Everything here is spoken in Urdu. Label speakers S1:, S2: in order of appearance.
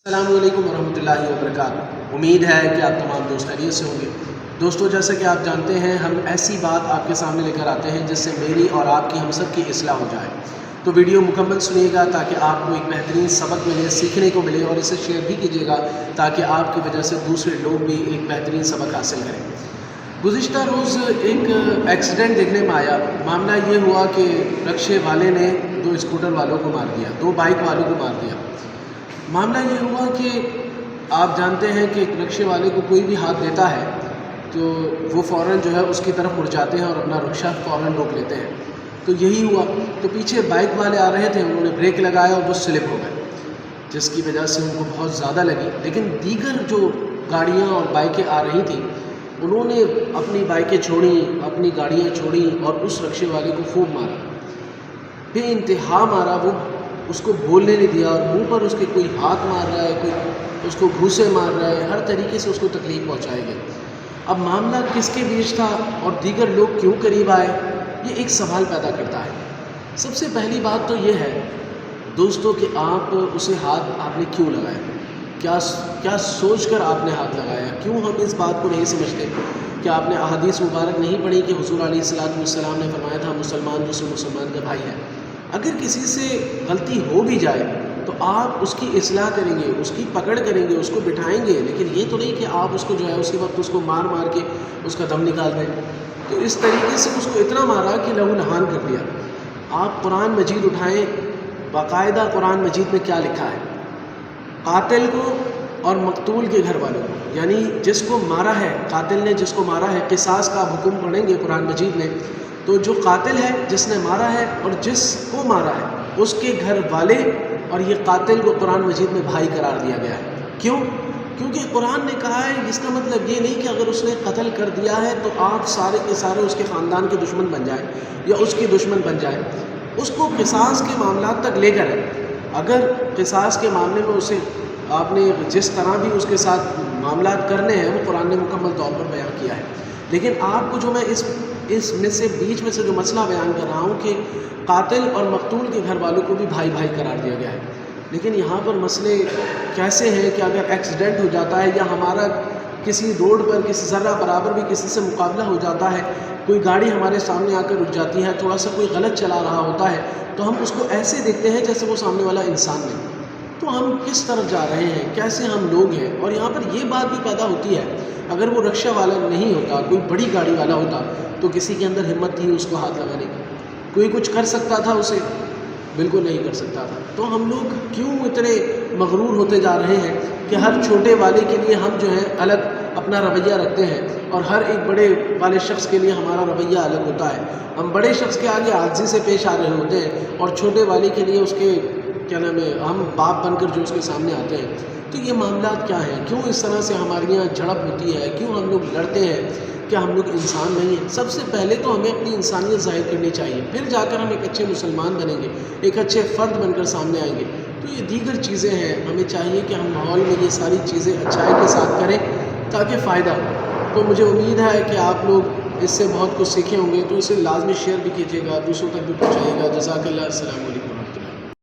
S1: السلام علیکم ورحمۃ اللہ وبرکاتہ۔ امید ہے کہ آپ تمام دوست خیریت سے ہوں گے۔ دوستو، جیسا کہ آپ جانتے ہیں، ہم ایسی بات آپ کے سامنے لے کر آتے ہیں جس سے میری اور آپ کی ہم سب کی اصلاح ہو جائے۔ تو ویڈیو مکمل سنیے گا تاکہ آپ کو ایک بہترین سبق ملے، سیکھنے کو ملے، اور اسے شیئر بھی کیجیے گا تاکہ آپ کی وجہ سے دوسرے لوگ بھی ایک بہترین سبق حاصل کریں۔ گزشتہ روز ایک ایکسیڈنٹ دیکھنے میں آیا۔ معاملہ یہ ہوا کہ رکشے والے نے دو اسکوٹر والوں کو مار دیا، دو بائک والوں کو مار دیا۔ معاملہ یہ ہوا کہ آپ جانتے ہیں کہ رکشے والے کو کوئی بھی ہاتھ دیتا ہے تو وہ فوراً جو ہے اس کی طرف مڑ جاتے ہیں اور اپنا رکشہ فوراً روک لیتے ہیں۔ تو یہی ہوا، تو پیچھے بائک والے آ رہے تھے، انہوں نے بریک لگایا اور وہ سلپ ہو گئے، جس کی وجہ سے ان کو بہت زیادہ لگی۔ لیکن دیگر جو گاڑیاں اور بائکیں آ رہی تھیں، انہوں نے اپنی بائکیں چھوڑیں، اپنی گاڑیاں چھوڑیں اور اس رکشے والے کو خوب مارا، بے انتہا مارا۔ وہ اس کو بولنے نہیں دیا اور منہ پر اس کے کوئی ہاتھ مار رہا ہے، کوئی اس کو گھوسے مار رہا ہے، ہر طریقے سے اس کو تکلیف پہنچائے گئے۔ اب معاملہ کس کے بیچ تھا اور دیگر لوگ کیوں قریب آئے، یہ ایک سوال پیدا کرتا ہے۔ سب سے پہلی بات تو یہ ہے دوستو کہ آپ اسے ہاتھ آپ نے کیوں لگایا، کیا سوچ کر آپ نے ہاتھ لگایا؟ کیوں ہم اس بات کو نہیں سمجھتے کہ آپ نے احادیث مبارک نہیں پڑھی کہ حضور علیہ السلام نے فرمایا تھا مسلمان دوسرے مسلمان کا بھائی ہے۔ اگر کسی سے غلطی ہو بھی جائے تو آپ اس کی اصلاح کریں گے، اس کی پکڑ کریں گے، اس کو بٹھائیں گے، لیکن یہ تو نہیں کہ آپ اس کو جو ہے اسی وقت اس کو مار مار کے اس کا دم نکال دیں۔ تو اس طریقے سے اس کو اتنا مارا کہ لہو لہان کر دیا۔ آپ قرآن مجید اٹھائیں، باقاعدہ قرآن مجید میں کیا لکھا ہے؟ قاتل کو اور مقتول کے گھر والوں کو، یعنی جس کو مارا ہے، قاتل نے جس کو مارا ہے، قصاص کا حکم پڑھیں گے قرآن مجید میں، تو جو قاتل ہے جس نے مارا ہے اور جس کو مارا ہے اس کے گھر والے اور یہ قاتل کو قرآن مجید میں بھائی قرار دیا گیا ہے۔ کیوں؟ کیونکہ قرآن نے کہا ہے، اس کا مطلب یہ نہیں کہ اگر اس نے قتل کر دیا ہے تو آپ سارے کے سارے اس کے خاندان کے دشمن بن جائیں یا اس کی دشمن بن جائیں۔ اس کو قصاص کے معاملات تک لے کر ہے۔ اگر قصاص کے معاملے میں اسے آپ نے جس طرح بھی اس کے ساتھ معاملات کرنے ہیں وہ قرآن نے مکمل طور پر بیان کیا ہے، لیکن آپ کو جو میں اس میں سے بیچ میں سے جو مسئلہ بیان کر رہا ہوں کہ قاتل اور مقتول کے گھر والوں کو بھی بھائی بھائی قرار دیا گیا ہے۔ لیکن یہاں پر مسئلے کیسے ہیں کہ اگر ایکسیڈنٹ ہو جاتا ہے یا ہمارا کسی روڈ پر کسی ذرہ برابر بھی کسی سے مقابلہ ہو جاتا ہے، کوئی گاڑی ہمارے سامنے آ کر رک جاتی ہے، تھوڑا سا کوئی غلط چلا رہا ہوتا ہے تو ہم اس کو ایسے دیکھتے ہیں جیسے وہ سامنے والا انسان نہیں۔ تو ہم کس طرف جا رہے ہیں، کیسے ہم لوگ ہیں؟ اور یہاں پر یہ بات بھی پیدا ہوتی ہے، اگر وہ رکشہ والا نہیں ہوتا، کوئی بڑی گاڑی والا ہوتا تو کسی کے اندر ہمت تھی اس کو ہاتھ لگانے کی؟ کوئی کچھ کر سکتا تھا اسے؟ بالکل نہیں کر سکتا تھا۔ تو ہم لوگ کیوں اتنے مغرور ہوتے جا رہے ہیں کہ ہر چھوٹے والے کے لیے ہم جو ہے الگ اپنا رویہ رکھتے ہیں اور ہر ایک بڑے والے شخص کے لیے ہمارا رویہ الگ ہوتا ہے۔ ہم بڑے شخص کے آگے عاجزی سے پیش آ رہے ہوتے ہیں اور چھوٹے والے کے لیے اس کے کیا نام ہے، ہم باپ بن کر جو اس کے سامنے آتے ہیں۔ تو یہ معاملات کیا ہیں؟ کیوں اس طرح سے ہمارے یہاں جھڑپ ہوتی ہے؟ کیوں ہم لوگ لڑتے ہیں؟ کیا ہم لوگ انسان نہیں ہیں؟ سب سے پہلے تو ہمیں اپنی انسانیت ظاہر کرنی چاہیے، پھر جا کر ہم ایک اچھے مسلمان بنیں گے، ایک اچھے فرد بن کر سامنے آئیں گے۔ تو یہ دیگر چیزیں ہیں، ہمیں چاہیے کہ ہم ماحول میں یہ ساری چیزیں اچھائی کے ساتھ کریں تاکہ فائدہ ہو۔ تو مجھے امید ہے کہ آپ لوگ اس سے بہت کچھ سیکھے ہوں گے، تو اسے لازمی شیئر بھی کیجیے گا، دوسروں تک بھی پہنچائیے گا۔ جزاک اللہ، السلام علیکم۔